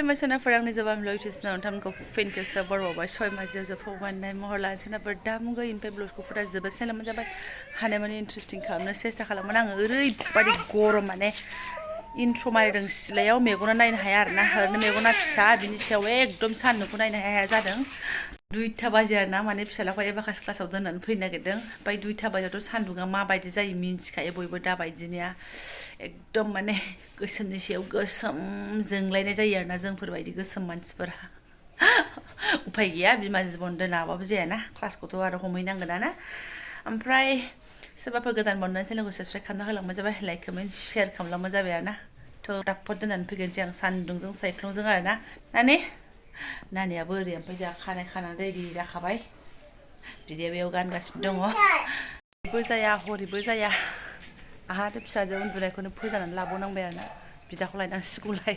खुलुमबाय सोनाफोर आंनि जोबाम लयटिसनाव नोंथांमोनखौ फिनखौ बर'बाय सय माजियाव जोबफावगाननाय महर लानो सोनाफोर दा मुगा इमफ्राय ब्लाउसखौ फुरा जोबोद सेलामोन जाबाय हानाय माने इन्टारेस्टिं खालामनो सेस्था खालामोन आङो ओरैबायदि गरम माने इन्ट्र' मारिदों सिलायाव मेगना नायनो हाया आरोना ओरैनो मेगना फिसा बिनि सायाव एकदम सान्दुंखौ नायनो हाया जादों 2टा बाजि आरोना माने फिसालाखौ एबाकास क्लासाव दोननानै फैनो नागिरदों ओमफ्राय 2टा बाजियावथ' सान्दुंआ माबायदि जायो मिन्थिखायो बयबो दाबायदिनिया एकदम माने गोसोमनि सायाव गोसोम जोंलायनाय जायो आरोना जोंफोरबायदि गोसोम मानसिफोरा उफाय गैया बिमा जिबन दोनाबाबो जायाना क्लासखौथ' आरो हमहैनांगोनाना ओमफ्राय सोरबाफोर गोदान बननानै चेनेलखौ साबस्क्राइब खालामना होलांबानो जाबाय लाइक कमेन्ट शेयार खालामलांबानो जाबाय आरोना थ' दाफोर दोननानै फैगोनसै आं सान्दुंजों सायख्लंजों आरोना नानियाबो ओरै ओमफ्राय जोंहा खानाय खानानै रेडि जाखाबाय बिदिया बेयाव गानगासिनो दङ हरैबो जाया हरैबो जाया आहा फिसाजो उन्दुनायखौनो फोजानानै लाबावनांबाय आरोना बिदाखौ लायनांसिगौलाय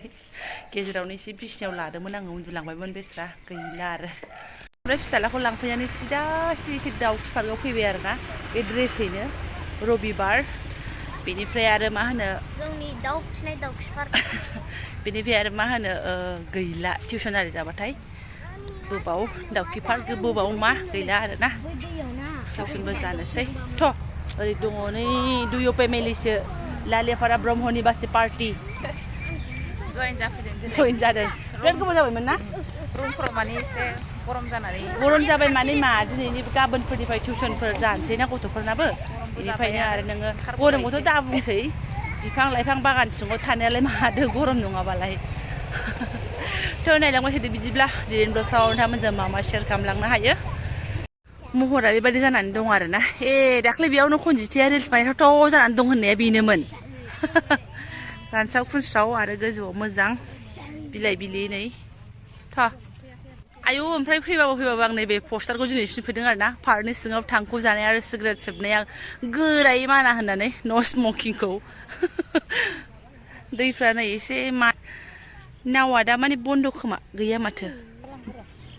गेजेरावनो एसे बिसिनायाव लादोंमोन आङो उन्दुलांबायमोन बेस्रा गैला आरो ओमफ्राय फिसालाखौ लांफैनानै सिदा एसे दाउखि पार्कआव फैबाय आरोना बे ड्रेसैनो रबिबार बेनिफ्राय आरो मा होनो जोंनि दाउ फिसिनाय दाउखि पार्क बेनिफ्राय आरो मा होनो गैला टिउसन आरि जाबाथाय बोबाव दाउखि पार्क बोबाव मा गैला आरोना टिउसनबो जानोसै थ' ओरै दङ नै दुय' फेमिलिसो लालियापारा ब्रह्मनि बासि पार्टि जयेन जाफैदों दिनै जयेन जादों बिराद गोबाव जाबायमोन ना रुमफोराव माने एसे गरम जानानै गरम जाबाय माने मा दिनैनि गाबोनफोरनिफ्राय टिउसनफोर जानोसै ना गथ'फोरनाबो बेनिफ्रायनो आरो नोङो गरमखौथ' दा बुंसै बिफां लाइफां बागान सिङाव थानायालाय मादो गरम नङाबालाय थ' नायलांबाय थादो बिदिब्ला दिनैनि ब्लगआव नोंथांमोनजों मा सेयार खालामलांनो हायो महरा बेबायदि जानानै दं आरोना दाख्लै बेयावनो खनजिथिया रिल्स बानायथावथाव जानानै दं होननाया बेनोमोन रानस्राव खुनस्राव आरो गोजौआव मोजां बिलाइ बिलि नै थ' आयौ ओमफ्राय फैबाबो आं नैबे पस्टारखौ दिनैसो नुफैदों आरोना पार्कनि सिङाव थांखु जानाय आरो सिगारेट सोबनाया गोरायै माना होननानै न' स्मकिंखौ दैफ्रा नै एसे नावा दा माने बन्द' खोमा गैया माथो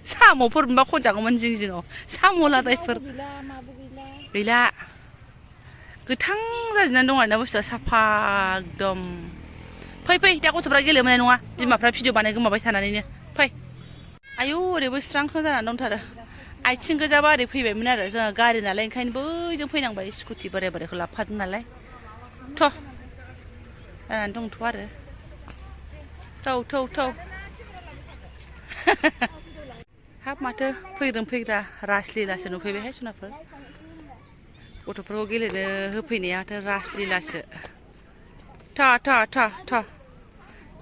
साम'फोर मोनबा खनजागौमोन जिं जिङाव साम' लादायफोर गैला गोथां जाजोबनानै दं आरोना बुस्थुआ साफा एकदम फै दा गथ'फ्रा गेलेनो मोननाय नङा बिमाफ्रा भिडिअ बानाय गोमाबाय थानानैनो फै आयौ ओरैबो स्रांखौ जानानै दंथारो आथिं गोजाबा ओरै फैबायमोन आरो जोंहा गारि नालाय ओंखायनो बैजों फैनांबाय स्कुटि बोराय बोरायखौ लाबोफादों नालाय थ' जानानै दंथ' आरो थौ हाब माथो फैग्रा रासलिलासो नुफैबायहाय सनाफोर गथ'फोरखौ गेलेनो होफैनायाथ' रासलिलासो थ'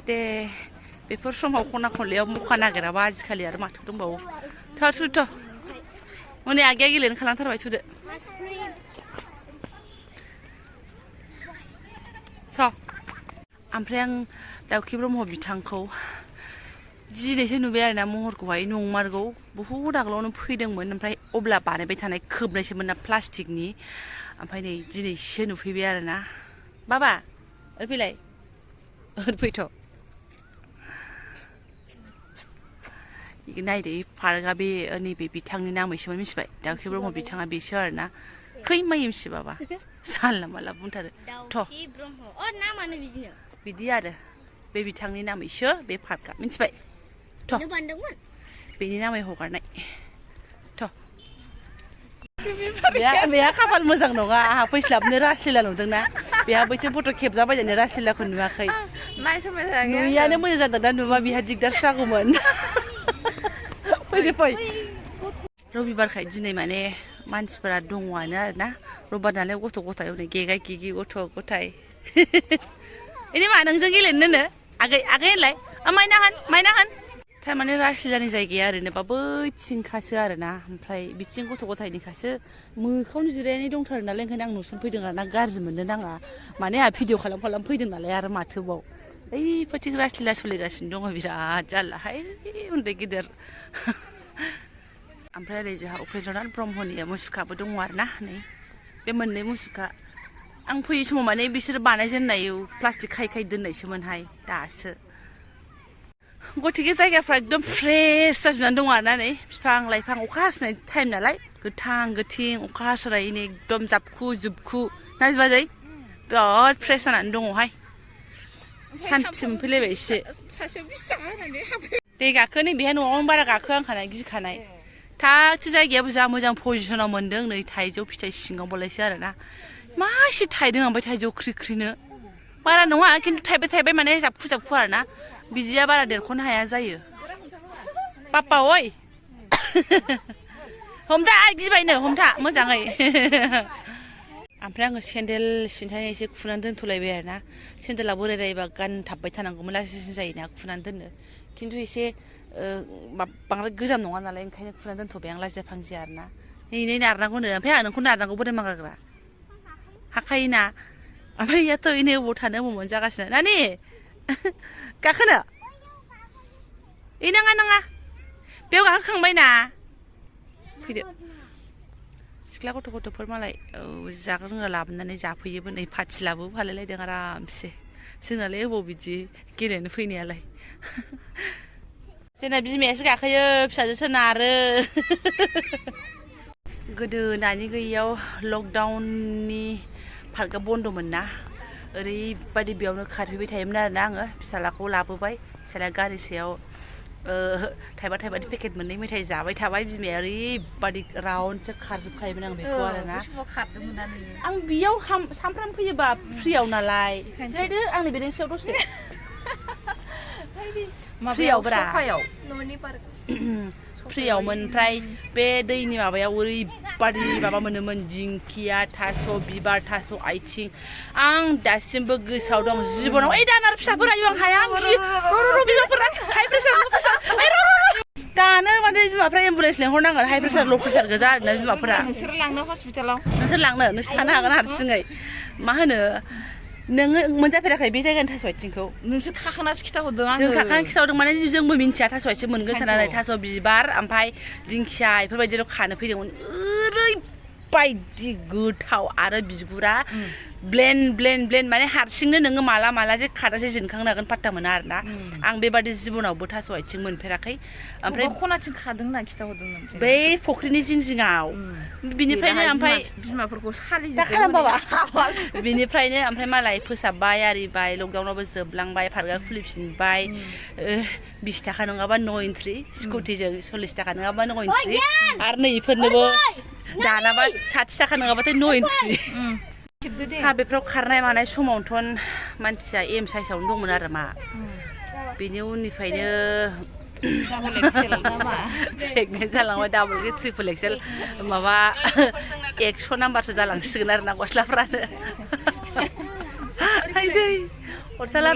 दे बेफोर समाव खना खनलायाव मखा नागिराबा आजिखालि आरो माथो दंबावो थ' हनै आगैया गेलेनो खालामथारबाय थुदो थ' ओमफ्राय आं दाउखि ब्रह्म बिथांखौ दिनैसो नुबाय आरोना महरखौहाय नंमारगौ बहुद आगोलावनो फैदोंमोन ओमफ्राय अब्ला बानायबाय थानाय खोबनायसोमोन ना प्लास्टिकनि ओमफ्राय नै दिनैसो नुफैबाय आरोना बाबा ओरै फैलाय ओरै फैथ' नायदो पार्कआ बे नैबे बिथांनि नामैसोमोन मिथिबाय दाउखि ब्रह्म बिथाङा बेसो आरोना खै मायमसि बाबा सानला माला बुंथारो थ' बिदि आरो बे बिथांनि नामैसो बे पार्कआ मिथिबाय थ' बेनि नामै हगारनाय थ' बेहा खाफाल मोजां नङा आंहा फैस्लाबनो रासलिला नुदोंना बेहा बैसो फट' खेबजाबायनानै रासलिलाखौ नुवाखै नुयियानो मोजां जादों ना नुबा बेहा दिगदार जागौमोन फै रबिबारखाय दिनै माने मानसिफोरा दङआनो आरोना रबिबार नालाय गथ' गथाय हनै गेगाय गेगि गथ' गथाय इनि मा नोंजों गेलेनोनो आगै होनलाय माइना होन थारमाने रासलिलानि जायगाया ओरैनोबा बैथिंखासो आरोना ओमफ्राय बिथिं गथ' गथायनिखासो मोखावनो जिरायनानै दंथारो नालाय ओंखायनो आं नुसनफैदों आरोना गाज्रि मोननो नाङा माने आंहा भिडिअ खालाम फैदों नालाय आरो माथोबाव ओइफोरथिं रासलिला सोलिगासिनो दङ बिराद जारलाहाय उन्दै गिदिर ओमफ्राय ओरै जोंहा उपेन्द्रनाथ ब्रह्मनिया मुसुखाबो दङ आरोना नै बे मोननै मुसुखा आं फैयै समाव माने बिसोर बानायजेननाय प्लास्टिक खाय दोननायसोमोनहाय दासो गथिखे जायगाफ्रा एकदम फ्रेस जाजोबनानै दङ आरोना नै बिफां लाइफां अखा हासोनाय टाइम नालाय गोथां गोथिं अखा हासोनायनि एकदम जाबखु जुबखु ना बिबाजै बिराद फ्रेस जानानै दङहाय सान्थि मोनफैलायबाय एसे सासेयाव 20 थाखा होनानै हाबबाय दे गाखो नै बेहाय न'आवनो बारा गाखोहांखानाय गिखानाय थागथि जायगायाबो जा मोजां पजिसनाव मोन्दों नै थाइजौ फिथाइ सिङावबालायसो आरोना मासे थाइदों ओमफ्राय थाइजौ ख्रिख्रिनो बारा नङा खिन्थु थाइबाय माने जाबखु आरोना बिदिया बारा देरख'नो हाया जायो पापा ओइ हमथा गिबायनो हमथा मोजाङै ओमफ्राय आङो सेन्देल सिन्थाय एसे खुनानै दोनथ'लायबाय आरोना सेन्देला बोराय रायोबा गानथाबबाय थानांगौमोन लासिं जायोना खुनानै दोननो खिन्थु एसे बांद्राय गोजाम नङा नालाय ओंखायनो खुनानै दोनथ'बाय आं लाजिया फांजिया आरोना नै नारनांगौनो ओमफ्राय आं नोंखौ नारनांगौ बोराय मागाग्रा हाखायोना ओमफ्राय इयाथ' इनो अबाव थानो अबाव मोनजागासिनो नानि गाखोनो नाङा बेयाव गाखोखांबाय ना फैदो सिख्ला गथ'फोर मालाय जाग्रा लोंग्रा लाबोनानै जाफैयोबो नै फाथिलाबो फालायलायदों आरामसे जोंनालाय अबाव बिदि गेलेनो फैनायालाय जोंना बिमायासो गाखोयो फिसाजोसो नारो गोदो नानि गैयियाव लकडाउननि पार्कआ बन्द'मोन ना ओरैबायदि बेयावनो खारफैबाय थायोमोन आरोना आङो फिसालाखौ लाबोबाय फिसालाया गारिसेयाव थाइबानि पेकेट मोननै मेथाइ जाबाय थाबाय बिमाया ओरैबायदि राउन्डसो खारजोबखायोमोन आं बेखौ आरोना आं बेयाव सामफ्राम फैयोबा फ्रियाव नालाय जिरायदो आंनि बेरेन्सियाव दसे फ्रियाव ब्रा फ्रियावमोन ओमफ्राय बे दैनि माबायाव ओरैबायदि माबा मोनोमोन दिंखिया थास' बिबार थास' आथिं आं दासिमबो गोसोआव दं जिबनाव ओइ दाना फिसाफोरा आं हाया आं र' बिमाफोरा हाइ प्रेसार दानो माने बिमाफ्रा एम्बुलेन्स लेंहरनांगोन हाइ प्रेसार ल' प्रेसार गोजा आरोना बिमाफोरा नोंसोर लांनो हस्पिटालाव नोंसोर थानो हागोन हारसिङै मा होनो नोङो मोनजाफेराखै बे जायगानि थास' आथिंखौ नोंसोर खाखानासो खिथाहरदों आङो जों खाखाना खिथाहरदों माने जोंबो मिन्थिया थास' आथिं मोनगोन साननानै थास' बिबार ओमफ्राय दिंखिया बेफोरबायदिल' खानो फैदोंमोन ओरैबायदि गोथाव आरो बिगुरा ब्लेन माने हारसिंनो नोङो माला जे खादासे जिनखांनो हागोन पात्ता मोना आरोना आं बेबादि जिबनावबो थास' आथिं मोनफेराखै ओमफ्राय खनाथिं खादों होनना खिथाहरदों बै फुख्रिनि जिङाव बिनिफ्रायनो ओमफ्राय बिमाफोरखौ सालिजोबबाय बिनिफ्रायनो ओमफ्राय मालाय फोसाबबाय आरिबाय लकडाउनावबो जोबलांबाय पार्कआ खुलिफिनबाय 20 थाखा नङाबा नो एन्ट्रि स्कुटिजों 40 थाखा नङाबा नो एन्ट्रि आरो नै इफोरनोबो दानाबा 60 थाखा नङाबाथाय नो एन्ट्रि बेफ्राव खारनाय मानाय समावथ' मानसिया एम साइसआवनो दंमोन आरो मा बेनि उननिफ्रायनो प्रेगनेन्ट जालांबाय डाबल ट्रिपल एक्सेल माबा 100 नाम्बारसो जालांसिगोन आरो ना गस्लाफ्रानो दै हरसाला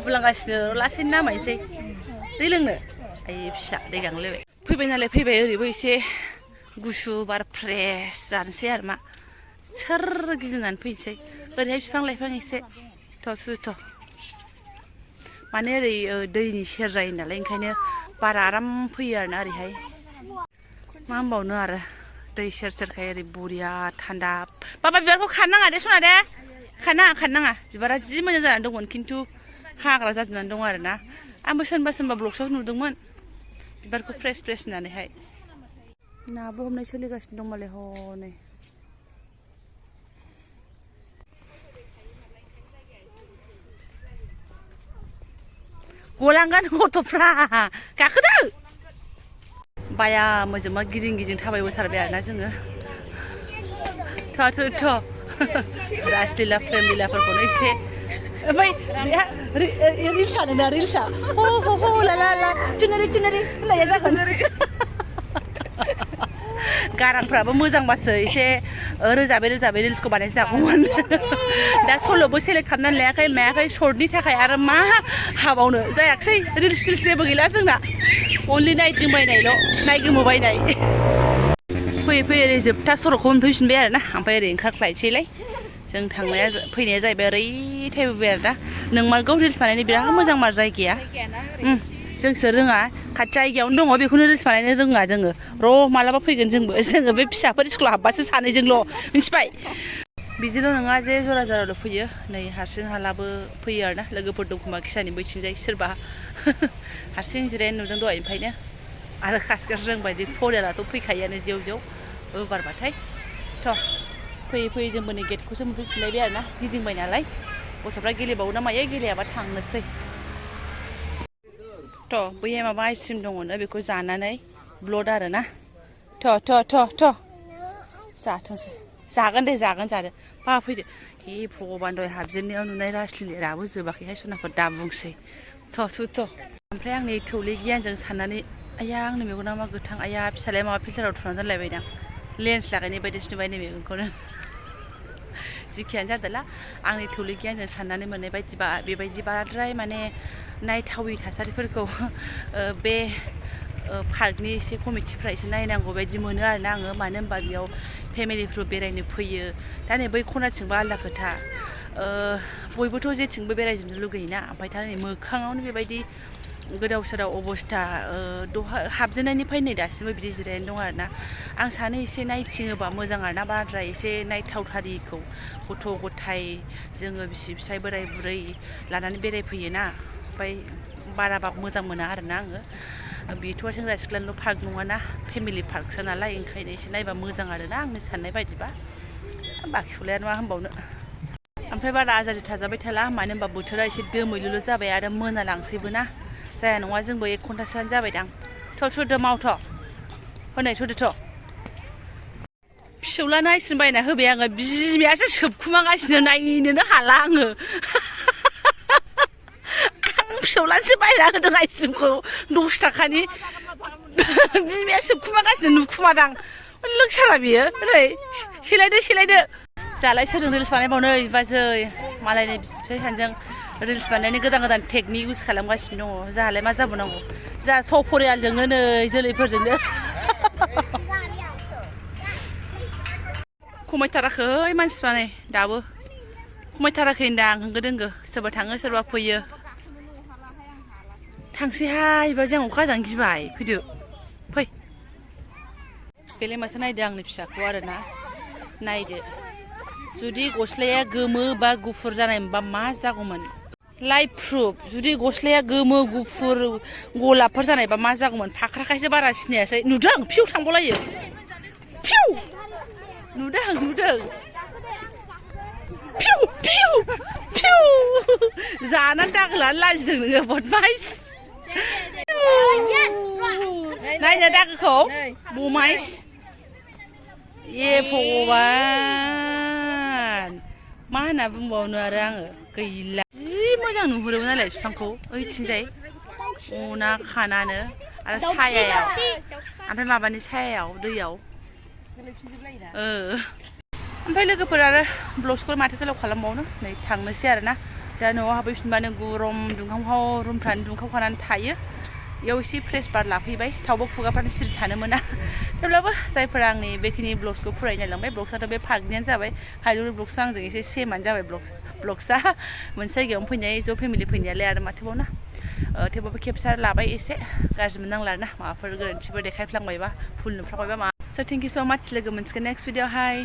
बुलांगासिनो लासैनो नामायनोसै दै लोंनो आइ फिसा दै गांलायबाय फैबाय नालाय फैबाय ओरैबो एसे गुसु बार फ्रेस जानोसै आरो मा सोर गिदिंनानै फैनोसै ओरैहाय बिफां लाइफां एसे थ' माने ओरै दैनि सेर जायो नालाय ओंखायनो बारा आराम फैयो आरोना ओरैहाय मा होनबावनो आरो दै सेरखाय ओरै बरिया थान्दा बाबा बिबारखौ खाननाङा दे सना दे खाननाङा बिबारा जि मोजां जानानै दंमोन खिन्थु हाग्रा जाजोबनानै दं आरोना आंबो सोरबा ब्लगसआव नुदोंमोन बिबारखौ फ्रेस होननानैहाय नाबो हमनाय सोलिगासिनो दं मालाय हनै गलांगोन गथ'फ्रा गाखोदो बाया मोजोमा गिदिं थाबायबोथारबाय आरोना जोङो थ' रासलीला प्रेम लिलाफोरखौनो एसे ओमफ्राय रिल्सा नोंना रिल्सा ह ला चुनारि होननाया जागोन गारांफ्राबो मोजांबासो एसे रोजाबै रिल्सखौ बानायनो जागौमोन दा सल'बो सेलेक्ट खालामनानै लायाखै सर्टनि थाखाय आरो मा हाबावनो जायाखिसै रिल्स जेबो गैला जोंना अनलि नायदिंबायनायल' नायगोमोबायनाय फैयै ओरै जोबथा सर'खौ मोनफैफिनबाय आरोना ओमफ्राय ओरै ओंखारख्लायसैलाय जों फैनाया जाहैबाय ओरै थायबोबाय आरोना नोंमारगौ रिल्स बानायनो बिराद मोजां मार जायगाया जोंसो रोङा खाथि जायगायावनो दङ बेखौनो रिल्स बानायनो रोङा जोङो र' मालाबा फैगोन जोङो बे फिसाफोर स्कुलाव हाबबासो सानैजोंल' मिथिबाय बिदिल' नङा जे जरा फैयो नै हारसिं हालाबो फैयो आरोना लोगोफोर दं खोमा खिसानि बैथिंजाय सोरबा हारसिं जिरायनो नुदों दहायनिफ्रायनो आरो खासिगार रोंबायदि फरियालाथ' फैखायोआनो जेव बारबाथाय थ' फैयै जोंबो नै गेटखौसो मोनफैफिनलायबाय आरोना गिदिंबाय नालाय गथ'फ्रा गेलेबावो ना मायो गेलेयाबा थांनोसै थ' बैहाय माबा आइसक्रिम दङनो बेखौ जानानै ब्लड आरो ना थ' जाथोंसै जागोन दे जादो बा फैदो हे भगबान दहाय हाबजेननायाव नुनाय रासलिलाया दाबो जोबाखैहाय सनाफोर दा बुंसै थ' ओमफ्राय आंनि थौले गियानजों साननानै आया आंनि मेगना मा गोथां आया फिसालाया माबा फिल्टाराव थुनानै दोनलायबायदां लेन्स लागायनाय बायदिसो नुबाय नै मेगनखौनो जिखियानो जादोला आंनि थौले गियानजों साननानै मोननाय बायदिबा बेबायदि बाराद्राय माने नायथावै थासारिफोरखौ बे पार्कनि एसे कमिटिफ्रा एसे नायनांगौ बायदि मोनो आरोना आङो मानो होनबा बेयाव फेमिलिफोर बेरायनो फैयो दा नै बै खनाथिंबा आलदा खोथा बयबोथ' जेथिंबो बेरायजोबनो लुगैयोना ओमफ्राय दा नै मोखाङावनो बेबायदि गोदाव सोराव अबस्था हाबजेननायनिफ्राय नै दासिमबो बिदि जिरायनानै दं आरोना आं सानो एसे नायथिङोबा मोजां आरोना बाराद्राय एसे नायथावथारिखौ गथ' गथाय जोङो बिसि फिसाय बोराय बुरै लानानै बेरायफैयोना ओमफ्राय बाराबा मोजां मोना आरोना आङो बेथ' सेंग्रा सिख्लानिल' पार्क नङाना फेमिलि पार्कसो नालाय ओंखायनो एसे नायबा मोजां आरोना आंनि साननाय बायदिबा बाखि सलायानो मा होनबावनो ओमफ्राय बारा आजादि थाजाबाय थाला मानो होनबा बोथोरा एसे दोमैलुल' जाबाय आरो मोनालांसैबो ना जाया नङा जोंबो 1 घन्टासोआनो जाबायदां थ'दो मावथ' हनै थ'दो फिसौलानो आइसक्रिम बायना होबाय आङो बिमायासो सोबखुमागासिनो नायनोनो हाला आङो फिसौलासो बायना होदों आइसक्रिमखौ 10 थाखानि बिमाया सोबखुमागासिनो नुखुमादां लोगसारा बियो ओरै सेलायदो जालाय सोरजों रिल्स बानायबावनो बाजै मालायनि बिसि फिसाय सानैजों रिल्स बानायनायनि गोदान टेकनिक इउज खालामगासिनो दङ जोंहालाय मा जाबावनांगौ जोंहा सपरियालजोंनो नै जोलैफोरजोंनो खमायथाराखै मानसिफ्रा नै दाबो खमायथाराखै होनदां होंगो दोंगो सोरबा थाङो सोरबा फैयो थांसैहाय एबा जों अखा हाजानो गिबाय फैदो फै बेलाय माथो नायदो आंनि फिसाखौ आरोना नायदो जुदि गस्लाया गोमो बा गुफुर जानाय मोनबा मा जागौमोन लाइभ प्रुफ जुदि गस्लाया गोमो गुफुर गलाबफोर जानायबा मा जागौमोन फाख्राखायसो बारा सिनायासै नुदों फिउ थांबावलायो फिउ नुदों फिउ जानानै दागोलानो लाजिदों नोङो बदमाइस नायनो दागोखौ बमाइस ए भगबान मा होनना बुंबावनो आरो आङो गैला जि मोजां नुहुरोमोन नालाय बिफांखौ ओइथिंजाय अना खानानो आरो सायायाव ओमफ्राय माबानि सायायाव दैयाव ओमफ्राय लोगोफोर आरो ब्लग्सखौ माथो गोलाव खालामबावनो नै थांनोसै आरोना दा न'आव हाबफैफिनबानो गरम दुंहाव रुमफ्रानो दुंखावखानानै थायो बेयाव एसे फ्रेस बार लाफैबाय थावबो खुगाफ्रानो सिरि थानो मोना थेवब्लाबो जायफोरा आंनि बेखिनि ब्लग्सखौ फरायनो नायलांबाय ब्लग्सआथ' बे पार्कनियानो जाबाय हाइलुर ब्लग्सआ आंजों एसे सेमानो जाबाय ब्लग्सआ मोनसे जायगायावनो फैनाय ज' फेमिलि फैनायालाय आरो माथोबावना थेवबाबो खेबसे लाबाय एसे गाज्रि मोननांला आरोना माबाफोर गोरोन्थिफोर देखायफ्लांबायबा भुल नुफ्लांबायबा स' थेंक इउ स' माच लोगो मोनसिगोन नेक्स्ट भिडिअ'हाय